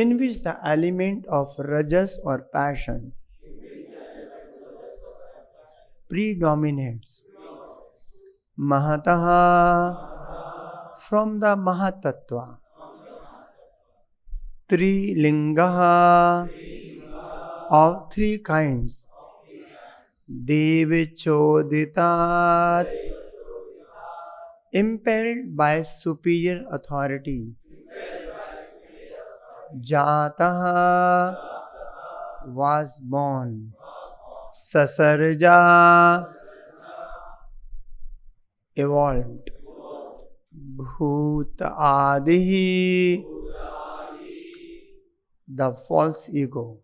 in which the element of rajas or passion predominates. Mahataha, from the mahat-tattva. Trilingaha, of three kinds. Devichodhitat, impelled by superior authority. Jataha, was born. Sasarja, evolved. Bhuta adihi, the false ego.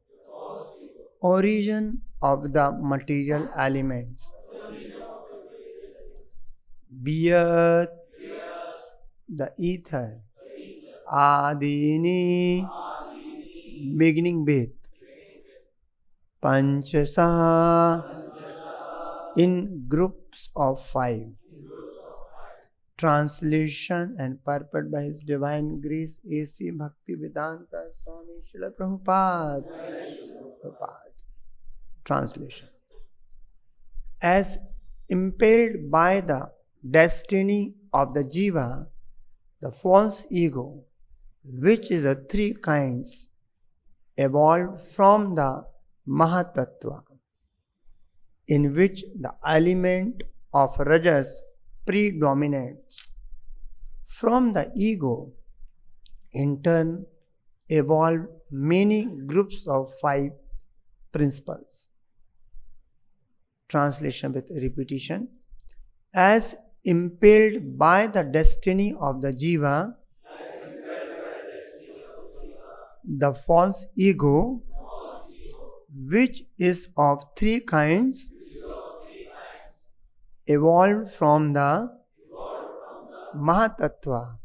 Origin of the material elements. Biyat, the ether. Adini, beginning with. Panchasaha, in groups of 5. Translation and purport by His Divine Grace A.C. Bhaktivedanta Swami Srila Prabhupada. Translation. As impelled by the destiny of the jīva, the false ego, which is of three kinds, evolved from the mahat-tattva, in which the element of rajas predominates. From the ego, in turn, evolved many groups of 5 principles. Translation with repetition. As impelled by the destiny of the jīva, the false ego, which is of 3 kinds, evolved from the mahat-tattva,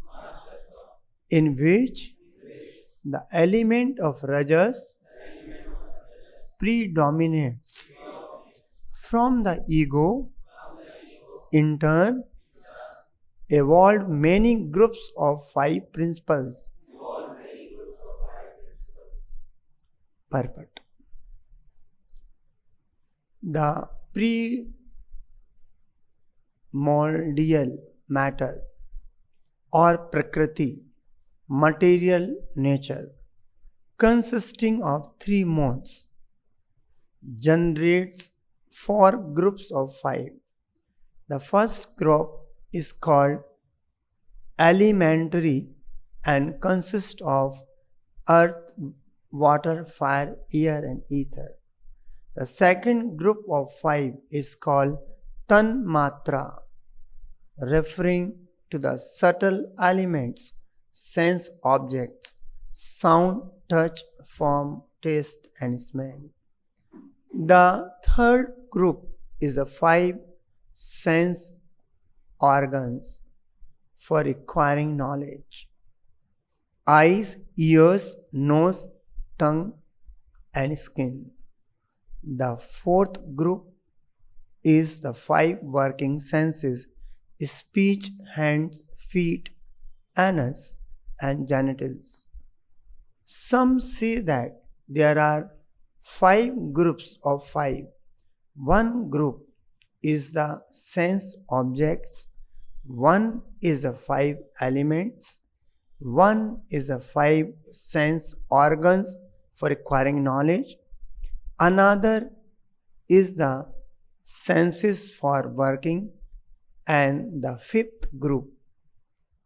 in which the element of rajas predominates. From the ego, in turn, evolved many groups of 5 principles. Purport. The primordial matter or prakṛti, material nature, consisting of 3 modes, generates 4 groups of 5. The first group is called elementary and consists of earth, water, fire, air and ether. The second group of 5 is called tan-mātra, referring to the subtle elements, sense objects, sound, touch, form, taste and smell. The third group is the 5 sense organs for acquiring knowledge: eyes, ears, nose, tongue and skin. The fourth group is the 5 working senses: speech, hands, feet, anus and genitals. Some say that there are 5 groups of 5. One group is the sense objects, one is the 5 elements, one is the 5 sense organs for acquiring knowledge, another is the senses for working, and the 5th group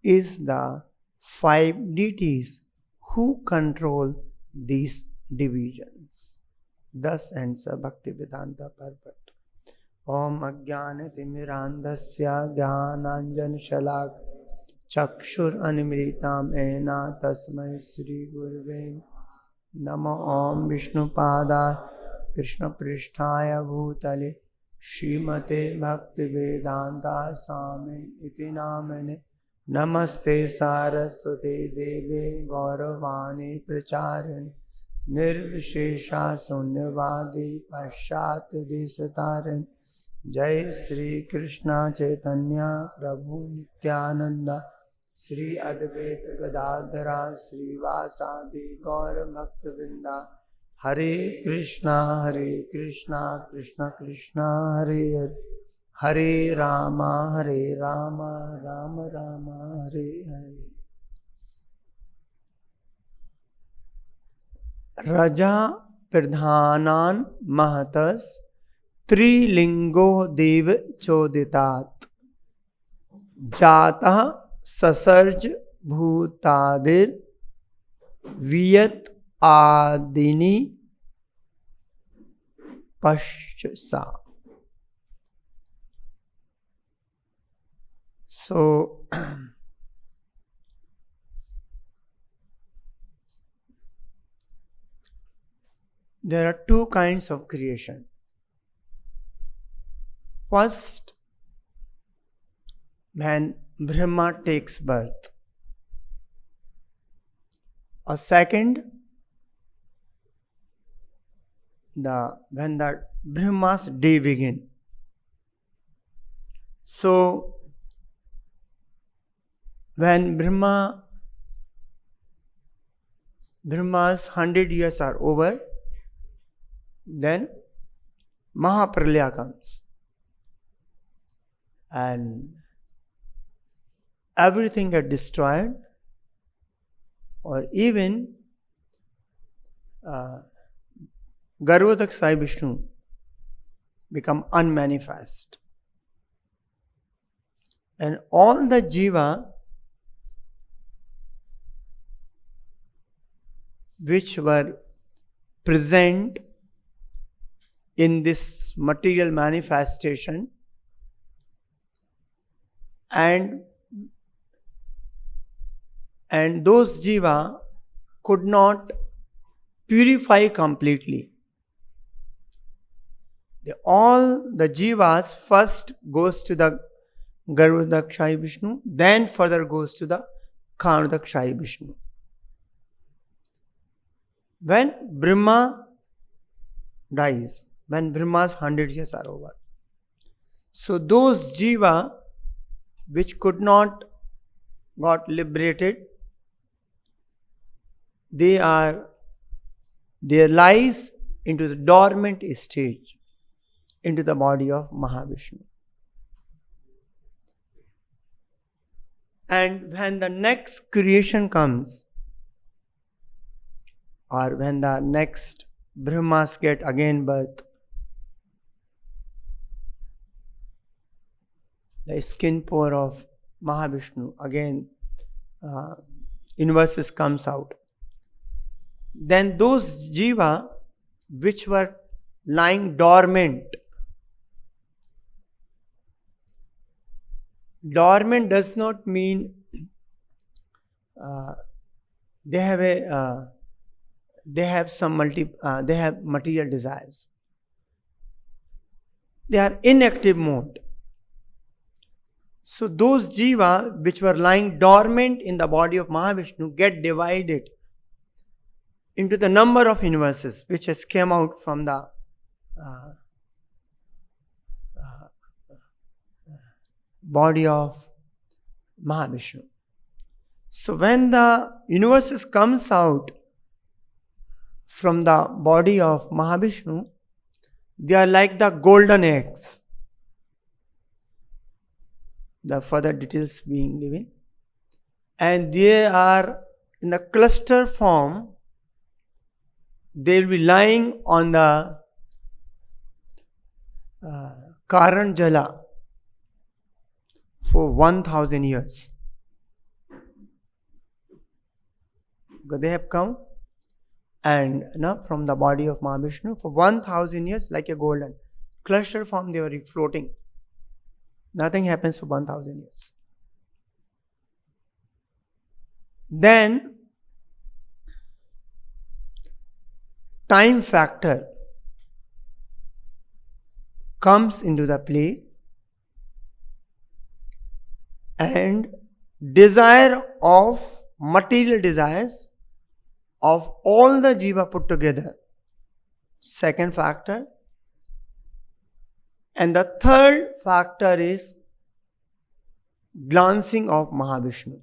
is the 5 deities who control these divisions. Thus ends the Bhaktivedanta Purport. Om Ajnanatimirandasya Jnananjan-shalak Chakshur Animritam Ena Tasmai Sri Gurve Namo Om Vishnupada Krishna Prishtaya Bhutale Srimate Bhaktivedanta Swami Iti Namane Namaste Saraswate Deve Gauravani Pracharane Nirvishesha Sunyavadi Pashat Desataran Jai Sri Krishna Chaitanya Prabhu Nityananda Sri Advaita Gadadhara Srivasadi Gaura Bhakta Vrinda. Hare Krishna, Krishna Krishna, Hare Hare. Hare Rama, Rama Rama, Hare Hare. Raja Pradhanan Mahatas Trilingo Dev Choditat Jata Sasarj Bhutadir Viyat Adini Pashsa. So, there are two kinds of creation. First, when Brahma takes birth. Or second, when the Brahma's day begin. So, when Brahma's 100 years are over, then Mahapralaya comes. And everything gets destroyed, or even Garvodak Sai Vishnu become unmanifest. And all the jīva which were present in this material manifestation and those jīva could not purify completely. All the jīvas first goes to the Garvodakshai Vishnu, then further goes to the Kanodakshai Vishnu. When Brahma dies, when Brahma's 100 years are over, so those jīva which could not got liberated, their lies into the dormant stage, into the body of Mahavishnu. And when the next creation comes, or when the next Brahmas get again birth, the skin pore of Mahavishnu again universes comes out. Then those jīva which were lying dormant does not mean they have material desires. They are inactive mode. So those jīva which were lying dormant in the body of Mahavishnu get divided into the number of universes which has come out from the body of Mahavishnu. So when the universes comes out from the body of Mahavishnu, they are like the golden eggs. The further details being given. And they are in the cluster form. They will be lying on the Karan Jala for 1000 years. Because they have come and from the body of Mahavishnu for 1000 years, like a golden cluster form, they were floating. Nothing happens for 1000 years. Then time factor comes into the play, and material desires of all the jīva put together, second factor. And the third factor is glancing of Mahavishnu.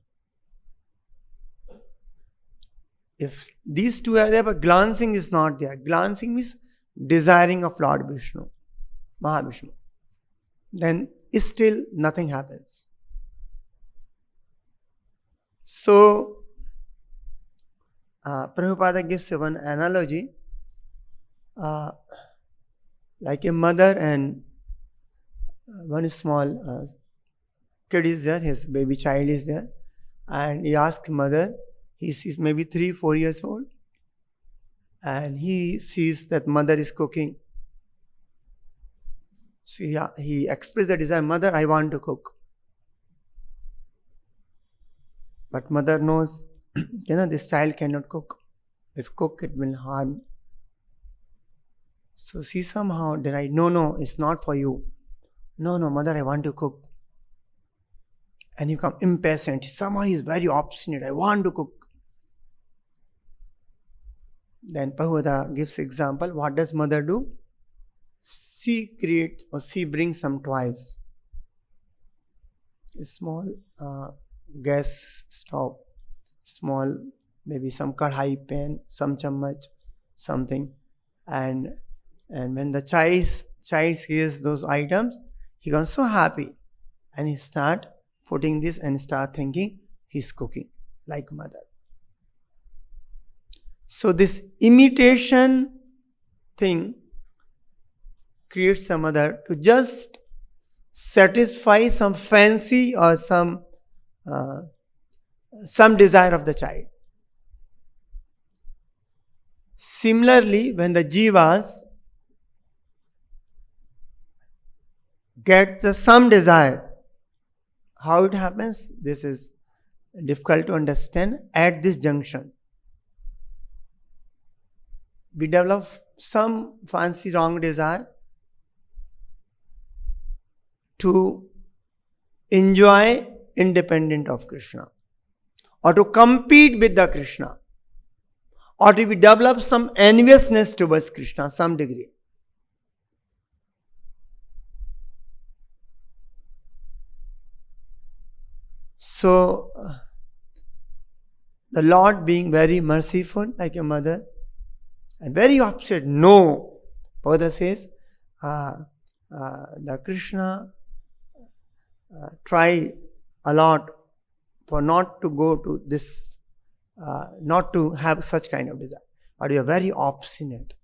If these two are there, but glancing is not there. Glancing means desiring of Lord Vishnu, Mahavishnu. Then still nothing happens. So, Prabhupada gives one analogy, like a mother and one small kid is there, his baby child is there, and he asks mother, he sees maybe 3-4 years old, and he sees that mother is cooking. So he expresses the desire, mother, I want to cook. But mother knows, this child cannot cook. If cook, it will harm. So she somehow denied, no, it's not for you. No, mother, I want to cook. And you become impatient. Somehow he is very obstinate, I want to cook. Then Prabhupada gives example, what does mother do? She brings some toys. A small gas stove, small, maybe some kadhai pan, some chammach, something. And when the child sees those items, he becomes so happy. And he start putting this and start thinking he's cooking like mother. So this imitation thing creates a mother to just satisfy some fancy or some desire of the child. Similarly, when the jivas get some desire, how it happens? This is difficult to understand at this junction. We develop some fancy wrong desire to enjoy independent of Krishna, or to compete with the Krishna, or to develop some enviousness towards Krishna, some degree. So, the Lord being very merciful like a mother and very upset, no. Prabhupada says, the Krishna try a lot for not to go to this, not to have such kind of desire. But you are very obstinate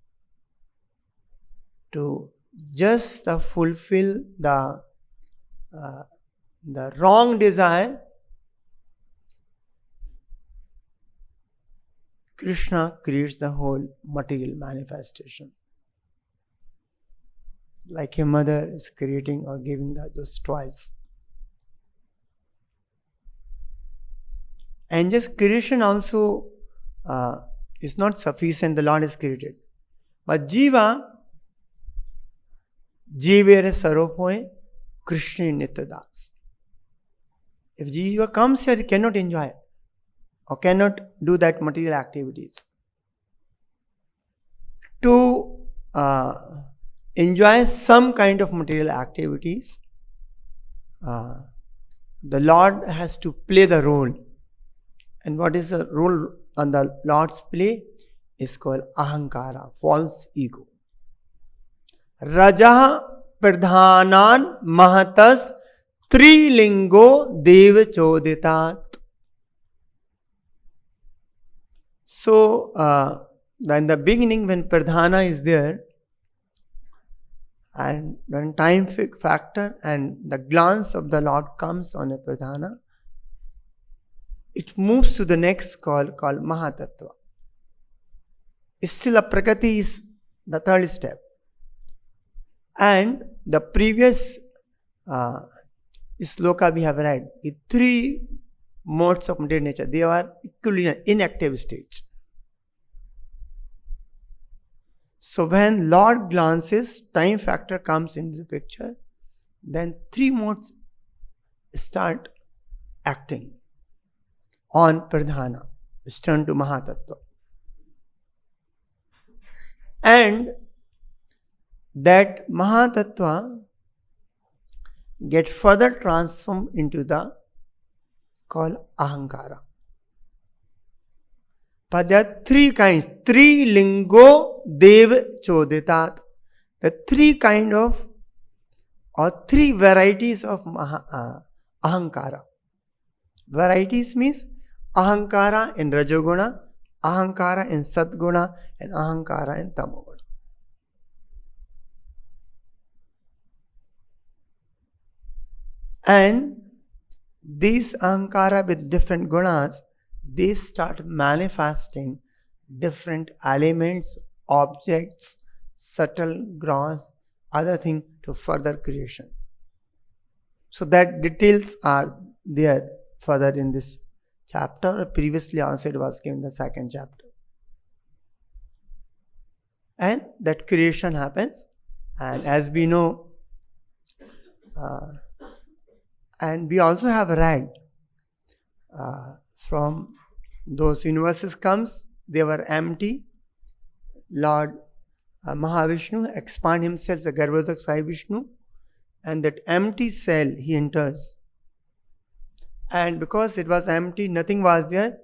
to just fulfill the wrong desire. Krishna creates the whole material manifestation. Like a mother is creating or giving those toys. And just creation also is not sufficient, the Lord has created. But jīva saropoe Krishna nityadas. If jīva comes here, he cannot enjoy or cannot do that material activities. To enjoy some kind of material activities, the Lord has to play the role. And what is the role on the Lord's play? Is called ahankara, false ego. Raja pradhanan mahatas trilingo deva choditat. So, in the beginning when pradhana is there, and when time factor and the glance of the Lord comes on a pradhana, it moves to the next called mahat-tattva. Still a prakṛti is the third step. And the previous sloka we have read, the three modes of material nature, they are equally in inactive stage. So when Lord glances, time factor comes into the picture, then three modes start acting on pradhana, which turn to mahat-tattva. And that mahat-tattva get further transformed into the called ahankara. But there are three kinds. Tri lingo dev choditat. The three kind of or three varieties of ahankara. Varieties means ahankara in rajoguna, ahankara in satguna, and ahankara in tamoguna. And these ahankara with different gunas, they start manifesting different elements, objects, subtle, gross, other thing to further creation. So that details are there further in this chapter. Previously also it was given in the second chapter. And that creation happens, and as we know, and we also have read from those universes comes, they were empty. Lord Mahavishnu expand himself as a Garbhodak Sai Vishnu, and that empty cell he enters. And because it was empty, nothing was there,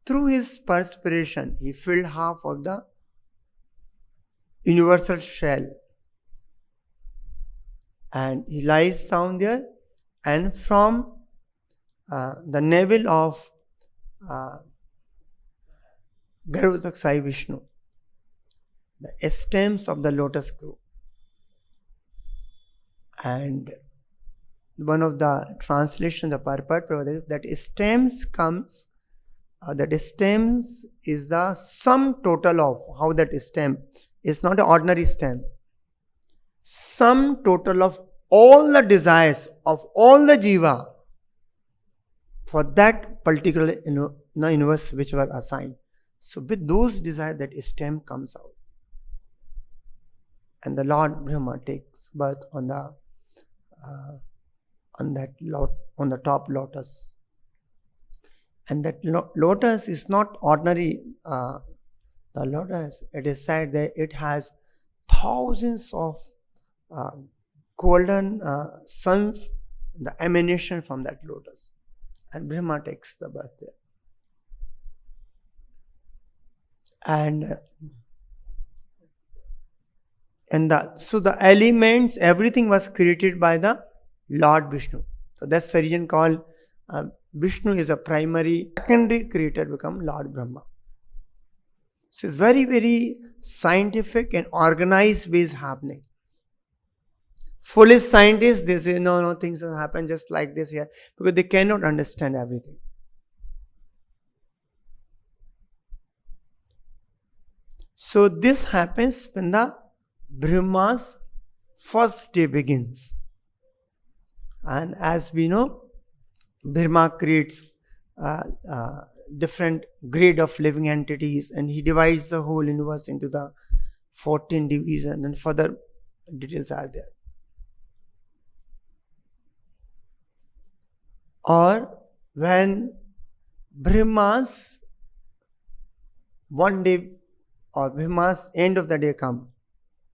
through his perspiration he filled half of the universal shell. And he lies down there, and from the navel of Garbhodak Sai Vishnu, the stems of the lotus grow. And one of the translations of Purport is that stems comes, that stems is the sum total of how that stem is not an ordinary stem. Sum total of all the desires of all the jīva for that particular universe which were assigned. So with those desires, that stem comes out. And the Lord Brahma takes birth on the top lotus. And that lotus is not ordinary. The lotus, it is said that it has thousands of golden suns, the emanation from that lotus. And Brahma takes the birth there. So the elements, everything was created by the Lord Vishnu. So that's the reason called Vishnu is a primary, secondary creator become Lord Brahma. So it's very, very scientific and organized ways happening. Foolish scientists, they say, no, things will happen just like this here, because they cannot understand everything. So this happens when the Brahma's first day begins. And as we know, Brahma creates different grade of living entities, and he divides the whole universe into the 14 divisions, and further details are there. Or when Brahma's one day or Brahma's end of the day comes,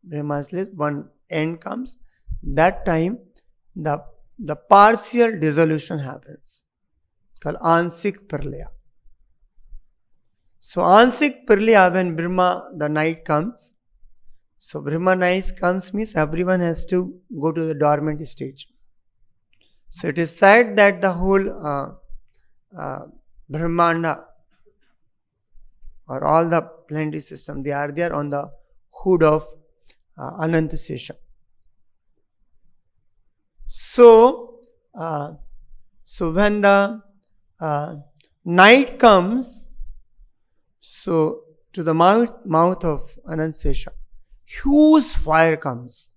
Brahma's one end comes, that time the partial dissolution happens, called Ansik Pralaya. So Ansik Pralaya, when Brahma, the night comes, so Brahma night comes means everyone has to go to the dormant stage. So it is said that the whole Brahmanda or all the planetary system, they are there on the hood of Anant Shesha. So when the night comes, so to the mouth of Anant Shesha, huge fire comes.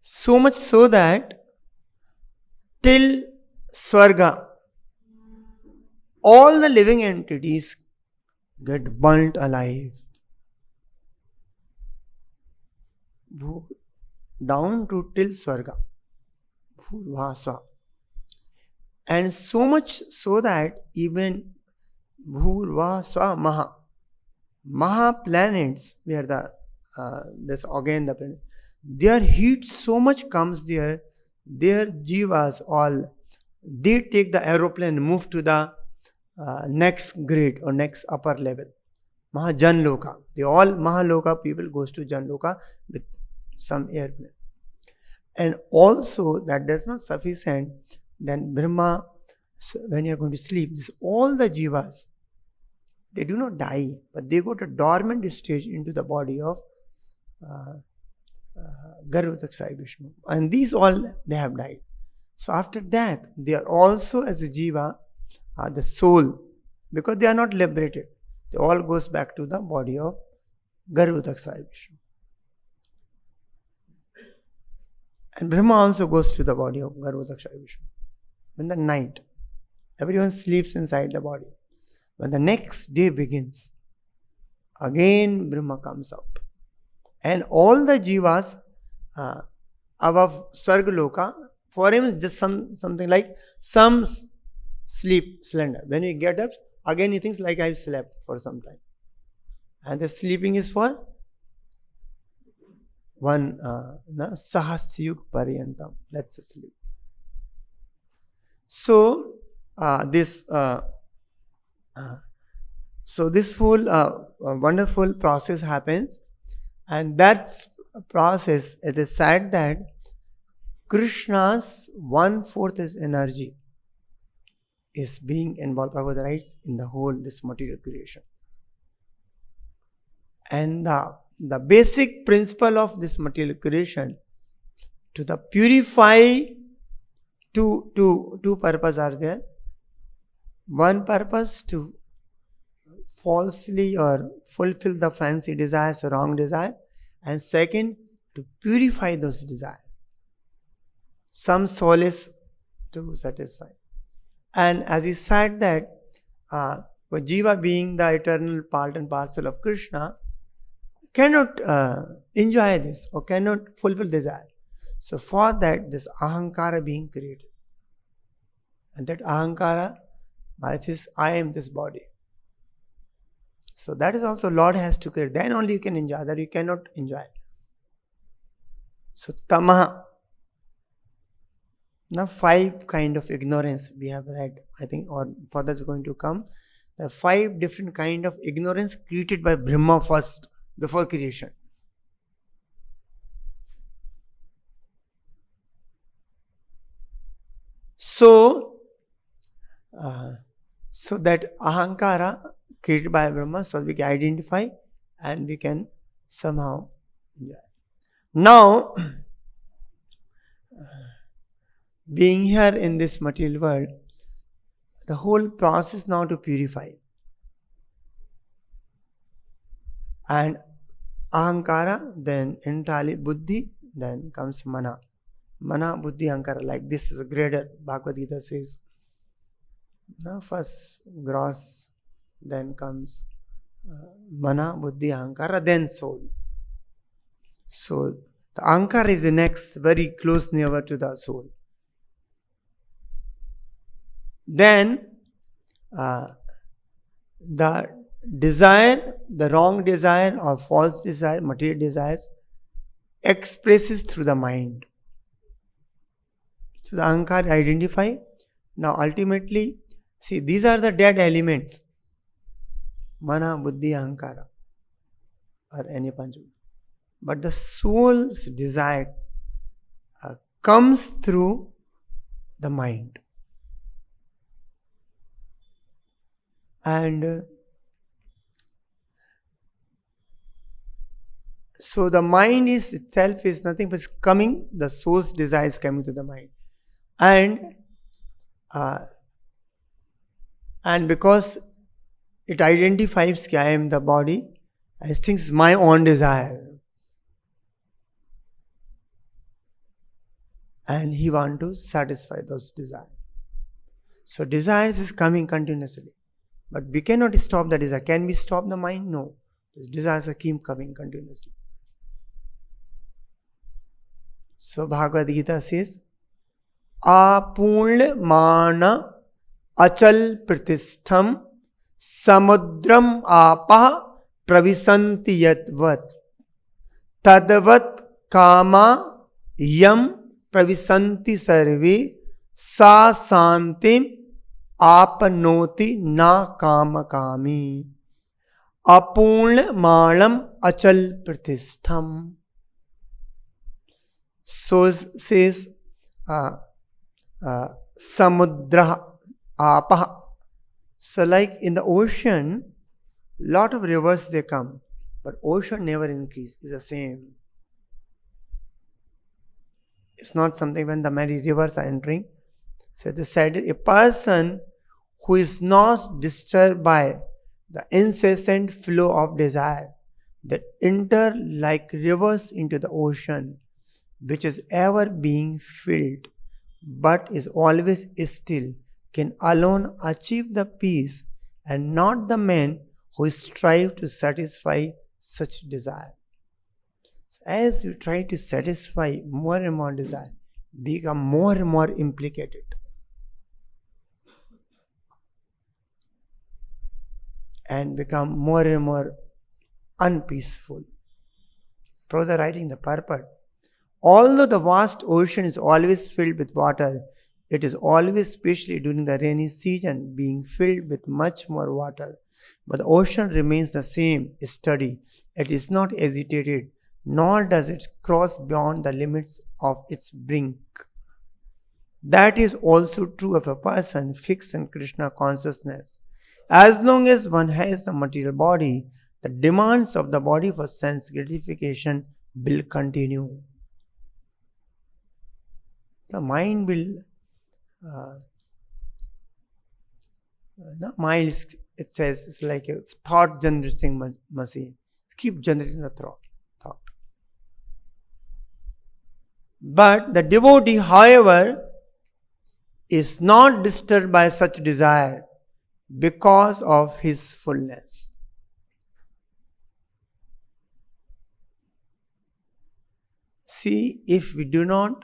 So much so that till Swarga, all the living entities get burnt alive. Down to till Swarga. And so much so that even Bhurva Maha planets, where this again the planet, their heat so much comes there, their jivas all, they take the aeroplane, move to the next grade or next upper level. Janloka. The all Mahaloka people goes to Janloka with some airplane. And also that does not sufficient. Then Brahma, when you are going to sleep, all the jivas, they do not die, but they go to dormant stage into the body of Garudakshai Vishnu. And these all, they have died. So after death, they are also as a jiva, the soul, because they are not liberated. They all goes back to the body of Garudakshai Vishnu. And Brahma also goes to the body of Garudakshai Vishnu. In the night, everyone sleeps inside the body. When the next day begins, again Brahma comes out. And all the jivas above Sargaloka, for him just something like some sleep slender. When he get up, again he thinks like I've slept for some time. And the sleeping is for one sahasyug paryantam. That's a sleep. So this whole wonderful process happens, and that process, it is said that Krishna's 1/4 is energy is being involved, Prabhupada writes, in the whole this material creation. And the basic principle of this material creation, to the purify, two purposes are there. One purpose to falsely or fulfill the fancy desires, wrong desires, and second to purify those desires. Some solace to satisfy. And as he said that jiva being the eternal part and parcel of Krishna cannot enjoy this or cannot fulfill desire. So for that, this ahankara being created. And that ahankara says, I am this body. So that is also Lord has to create. Then only you can enjoy that. You cannot enjoy. So tamaha. Now 5 kind of ignorance we have read, I think, or further is going to come. The 5 different kind of ignorance created by Brahma first, before creation. So that ahankara created by Brahma, so we can identify and we can somehow enjoy. Now, being here in this material world, the whole process now to purify. And ahankara, then entirely buddhi, then comes mana. Mana, buddhi, ahankara, like this is a grader. Bhagavad Gita says, first gross, then comes mana, buddhi, ahankara, then soul. So the ahankara is the next, very close near to the soul. Then the desire, the wrong desire or false desire, material desires, expresses through the mind. So the ahankara identify. Now ultimately, see, these are the dead elements. Mana, buddhi, ahankara, or any panchama. But the soul's desire comes through the mind. And so the mind is itself is nothing but coming, the soul's desire is coming to the mind. And because it identifies that I am the body, I think it's my own desire. And he wants to satisfy those desires. So desires is coming continuously. But we cannot stop the desire. Can we stop the mind? No. These desires keep coming continuously. So Bhagavad Gita says, Apurna mana achal pratistham samudram apa pravisanti yatvat tadvat kama yam pravisanti sarve sa santim आपनोति na kamakami apurna malam achal pratistham. So says samudra apah. So like in the ocean, lot of rivers they come, but ocean never increase. It's the same. It's not something when the many rivers are entering. So they said a person who is not disturbed by the incessant flow of desire that enter like rivers into the ocean, which is ever being filled, but is always still, can alone achieve the peace, and not the man who strive to satisfy such desire. So as we try to satisfy more and more desire, we become more and more implicated. And become more and more unpeaceful. Prabhupada writing the Purport. Although the vast ocean is always filled with water, it is always, especially during the rainy season, being filled with much more water. But the ocean remains the same, steady. It is not agitated, nor does it cross beyond the limits of its brink. That is also true of a person fixed in Krishna consciousness. As long as one has a material body, the demands of the body for sense gratification will continue. The mind will, it says, it's like a thought generating machine. Keep generating the thought. But the devotee, however, is not disturbed by such desire because of his fullness. See, if we do not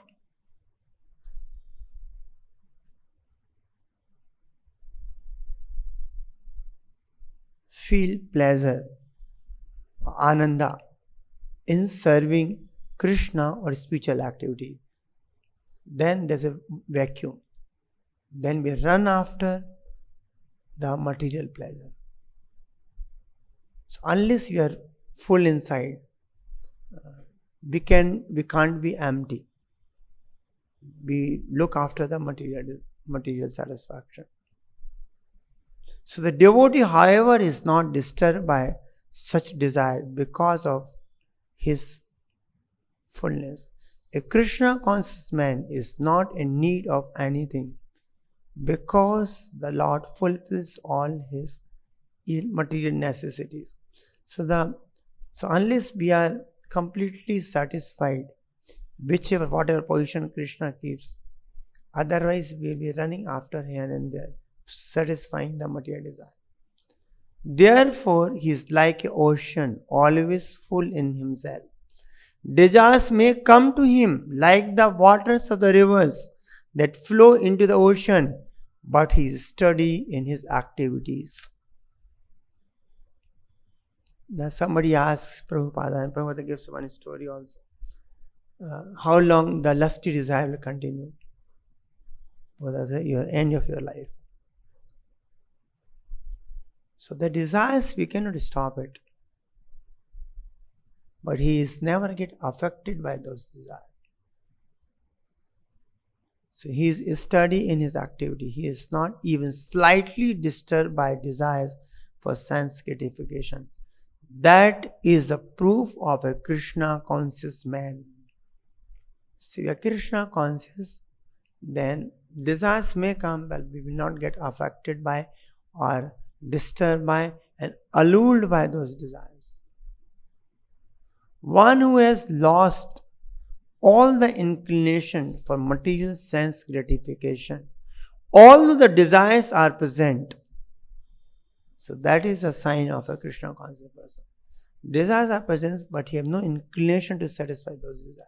feel pleasure, ananda, in serving Krishna or spiritual activity, then there's a vacuum. Then we run after the material pleasure. So unless we are full inside, we can't be empty. We look after the material satisfaction. So the devotee, however, is not disturbed by such desire because of his fullness. A Krishna conscious man is not in need of anything because the Lord fulfills all his material necessities. So unless we are completely satisfied, whatever position Krishna keeps, otherwise we will be running after here and there, satisfying the material desire. Therefore, he is like an ocean, always full in himself. Desires may come to him like the waters of the rivers that flow into the ocean, but he is steady in his activities. Now somebody asks Prabhupada, and Prabhupada gives one story also. How long the lusty desire will continue? Prabhupada says, your end of your life. So the desires, we cannot stop it. But he is never get affected by those desires. So he is steady in his activity. He is not even slightly disturbed by desires for sense gratification. That is a proof of a Krishna conscious man. See, we are Krishna conscious, then desires may come, but we will not get affected by or disturbed by and allured by those desires. One who has lost all the inclination for material sense gratification, although the desires are present, so that is a sign of a Krishna conscious person. Desires are present, but he has no inclination to satisfy those desires.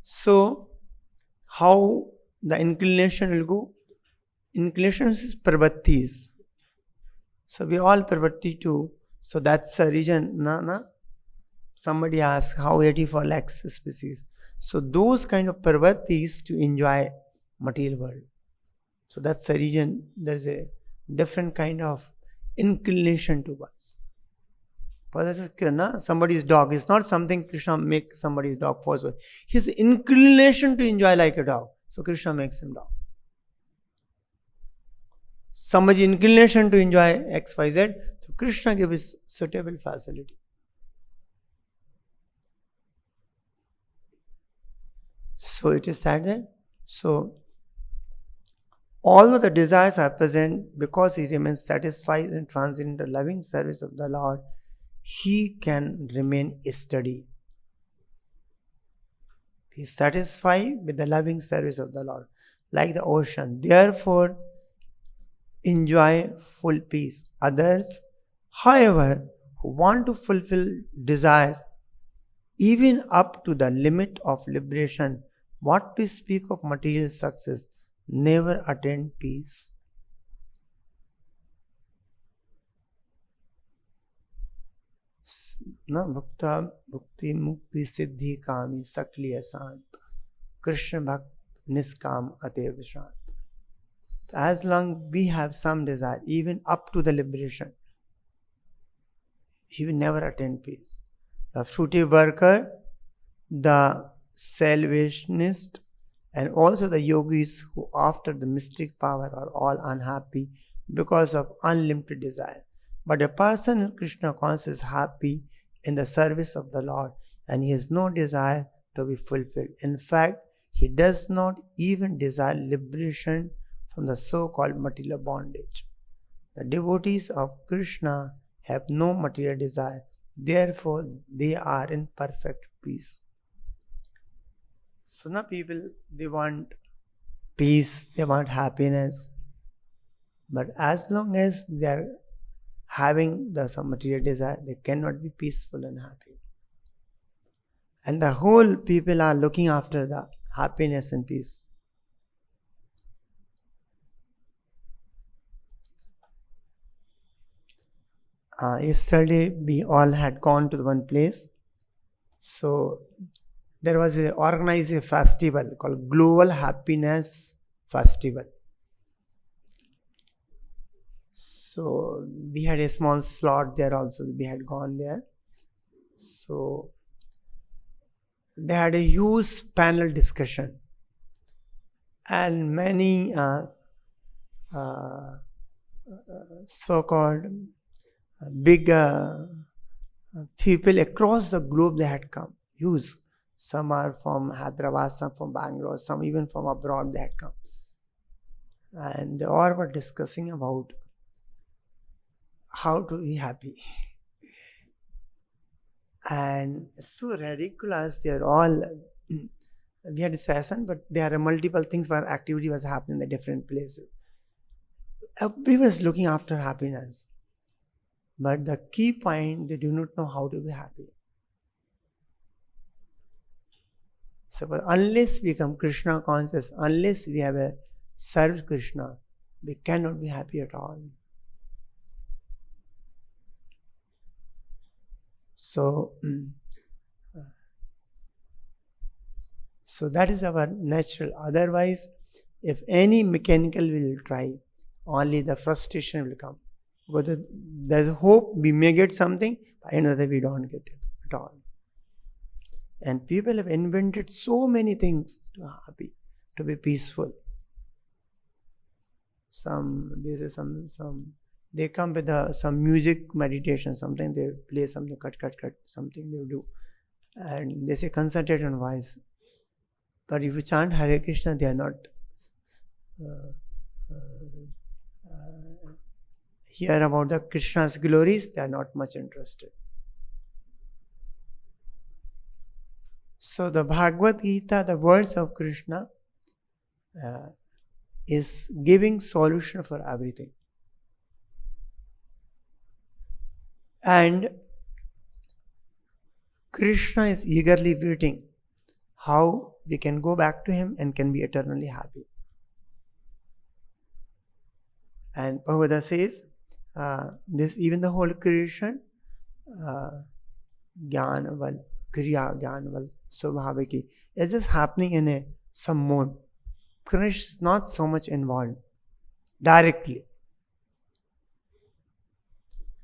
So, how the inclination will go? Inclination is pravrittis. So we all pravritti too. So that's a reason. Somebody asks how 84 lakhs species. So those kind of pravrittis to enjoy material world. So that's the reason there's a different kind of inclination towards. Somebody's dog is not something Krishna makes somebody's dog forceful. His inclination to enjoy like a dog. So Krishna makes him dog. Somebody's inclination to enjoy XYZ. So Krishna gives suitable facility. So it is said that, so although the desires are present, because he remains satisfied and transient in the loving service of the Lord, he can remain steady. He is satisfied with the loving service of the Lord, like the ocean. Therefore, enjoy full peace. Others, however, who want to fulfill desires, even up to the limit of liberation, what to speak of material success, never attain peace. Bhakta bhukti mukti siddhi kami sakliya sant Krishna bhakt niskam atev shant. As long we have some desire, even up to the liberation, he will never attain peace. The fruitive worker, the salvationist, and also the yogis who after the mystic power are all unhappy because of unlimited desire. But a person in Krishna consciousness is happy in the service of the Lord, and he has no desire to be fulfilled. In fact, he does not even desire liberation from the so-called material bondage. The devotees of Krishna have no material desire, therefore they are in perfect peace. So now people, they want peace, they want happiness, but as long as they are having some material desire, they cannot be peaceful and happy. And the whole people are looking after the happiness and peace. Yesterday we all had gone to one place. So there was organized a festival called Global Happiness Festival. So we had a small slot there also. We had gone there. So they had a huge panel discussion, and many so-called big people across the globe they had come. Huge. Some are from Hyderabad, some from Bangalore, some even from abroad they had come. And they all were discussing about how to be happy. And so ridiculous, they are all, we had a session, but there are multiple things where activity was happening in the different places. Everyone is looking after happiness. But the key point, they do not know how to be happy. So unless we become Krishna conscious, unless we have served Krishna, we cannot be happy at all. So that is our natural. Otherwise, if any mechanical will try, only the frustration will come. Because there's hope we may get something, but another we don't get it at all. And people have invented so many things to be happy, to be peaceful. They come with some music meditation, something they play something, cut, something they do. And they say concentrate on voice. But if you chant Hare Krishna, they are not hear about the Krishna's glories, they are not much interested. So the Bhagavad Gita, the words of Krishna, is giving solution for everything. And Krishna is eagerly waiting how we can go back to him and can be eternally happy. And Bhagavatam says, this even the whole creation, Jnanaval, Kriya Jnanaval, Swabhaviki. It's just happening in some mode. Krishna is not so much involved directly.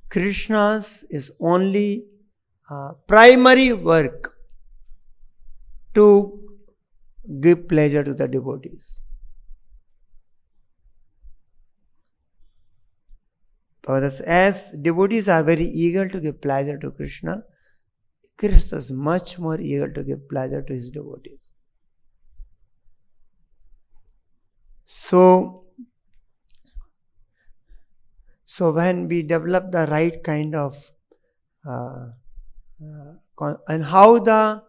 Krishna's is only primary work to give pleasure to the devotees. But as devotees are very eager to give pleasure to Krishna, Krishna is much more eager to give pleasure to his devotees. So when we develop the right kind of and how the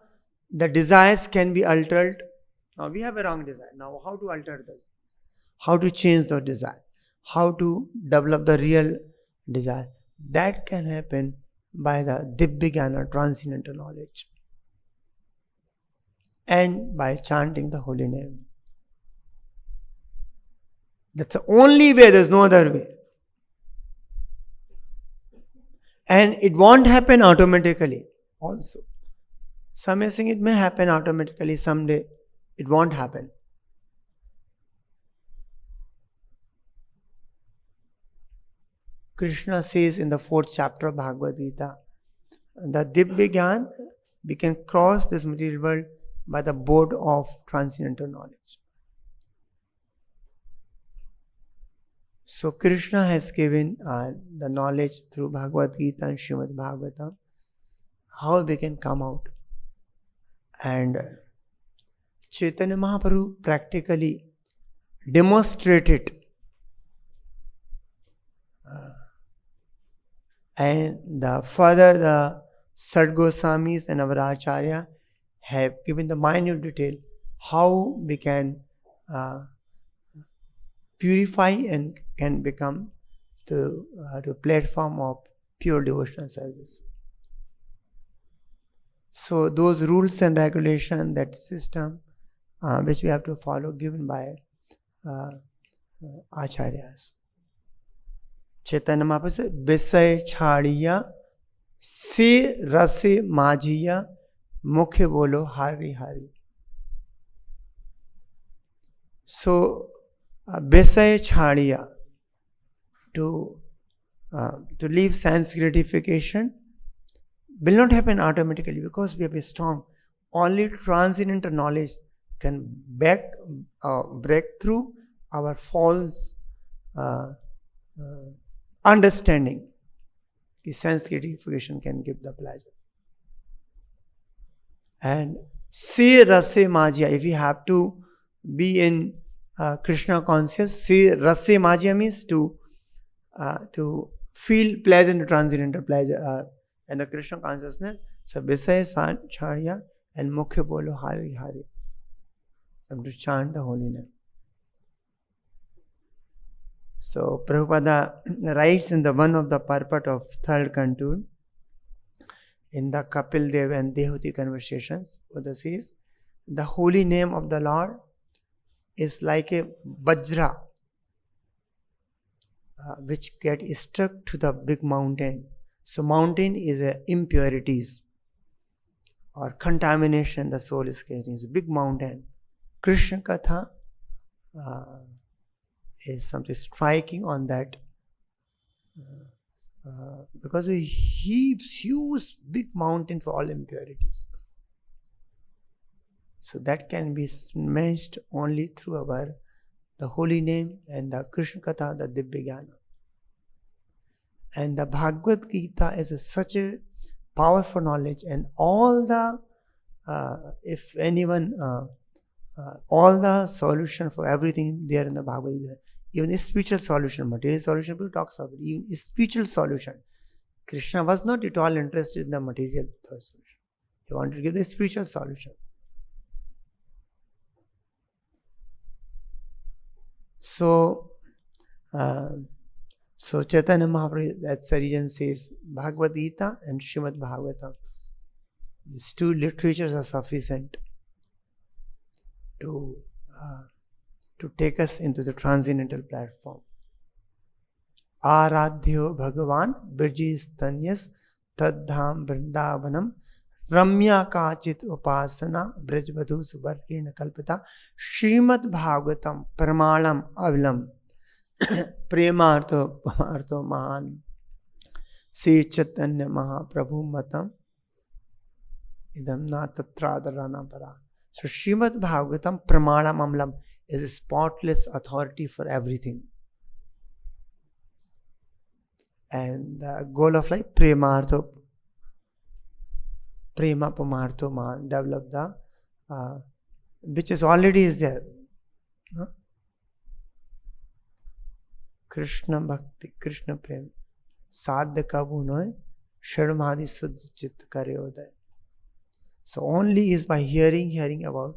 desires can be altered. Now we have a wrong desire. Now how to alter this? How to change the desire? How to develop the real desire? That can happen by the Divyajnana, transcendental knowledge, and by chanting the holy name. That's the only way, there's no other way. And it won't happen automatically also. Some may think it may happen automatically someday. It won't happen. Krishna says in the 4th chapter of Bhagavad Gita, the Divyajnana, we can cross this material world by the board of transcendental knowledge. So Krishna has given the knowledge through Bhagavad Gita and Srimad Bhagavatam, how we can come out. And Chaitanya Mahaprabhu practically demonstrated. And the Sat Goswamis and our Acharya have given the minute detail how we can purify and can become the platform of pure devotional service. So those rules and regulations, that system which we have to follow, given by Acharyas. Chaitanya Mahaprabhu said, Visay chhadiya, se rase majiya, mukhe bolo hari hari. So, Visay chhadiya, to leave sense gratification, will not happen automatically because we have a strong. Only transcendental knowledge can break through our false understanding. Sense gratification can give the pleasure. And se rase majya, if we have to be in Krishna conscious, se rase majya means to feel pleasant, transcendental pleasure, and the Krishna consciousness. So Visay Chhadiya and Mukhe Bolo Hari Hari. And to chant the holy name. So Prabhupada writes in the one of the purport of 3rd canto, in the Kapil Dev and Dehuti conversations, Buddha says, the holy name of the Lord is like a vajra which get struck to the big mountain. So mountain is impurities or contamination the soul is carrying. It's a big mountain. Krishna katha is something striking on that because we heaps huge big mountain for all impurities. So that can be smashed only through the holy name and the Krishna katha, the Divyajnana. And the Bhagavad Gita is such a powerful knowledge, and all the if anyone all the solution for everything there in the Bhagavad Gita, even a spiritual solution, material solution, people talks about even a spiritual solution. Krishna was not at all interested in the material solution. He wanted to give the spiritual solution. So Chaitanya Mahaprabhu, that's the reason says Bhagavad Gita and Srimad Bhagavatam. These two literatures are sufficient to take us into the transcendental platform. Aradhyo Bhagavan Birjis Tanyas Tadham Vrindavanam Ramya kachit upasana brajvadhu suvargena kalpita Srimad Bhagavatam pramalam avlam premartho pamartho mahan Se Chaitanya Mahaprabhu matam idam na tatradarana para. So Srimad Bhagavatam pramalam amlam is a spotless authority for everything. And the goal of life, prema pamartho man, develop the which is already is there. Krishna Bhakti, Krishna Prem, Sadhya Kabunoy, Shadmadi Suddh Chit Karyodaya. So only is by hearing about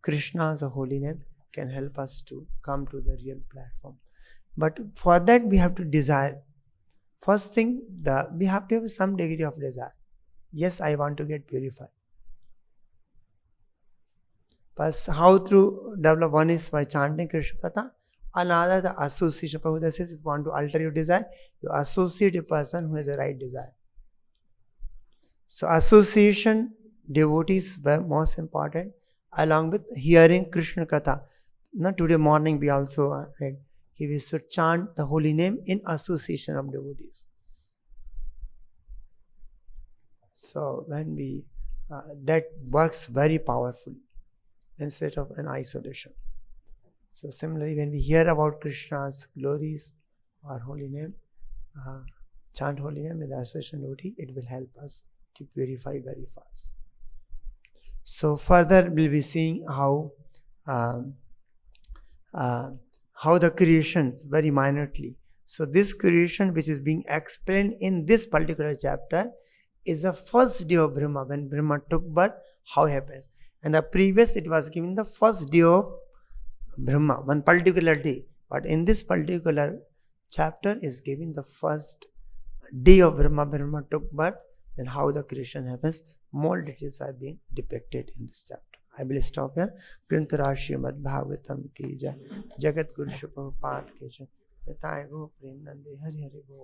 Krishna as a holy name can help us to come to the real platform. But for that we have to desire. First thing, we have to have some degree of desire. Yes, I want to get purified. But how to develop? One is by chanting Krishna katha. Another, the association. Prabhupada says, if you want to alter your desire, you associate a person who has a right desire. So association, devotees were most important, along with hearing Krishna katha. Now today morning we also read, we should chant the holy name in association of devotees. So when we, that works very powerfully instead of an isolation. So similarly, when we hear about Krishna's glories or holy name, chant holy name with the association devotee, it will help us to purify very fast. So further we'll be seeing how the creations very minutely. So this creation which is being explained in this particular chapter is the first day of Brahma. When Brahma took birth, how it happens. And the previous it was given the first day of Brahma, one particular day. But in this particular chapter is given the first day of Brahma. Brahma took birth, and how the creation happens. More details are being depicted in this chapter. I will stop here. Grantharash Srimad Bhagavatam ki jai. Jagat Guru Prabhupada ki jai. Nitai Go Prem Nande Hari Hari Bo.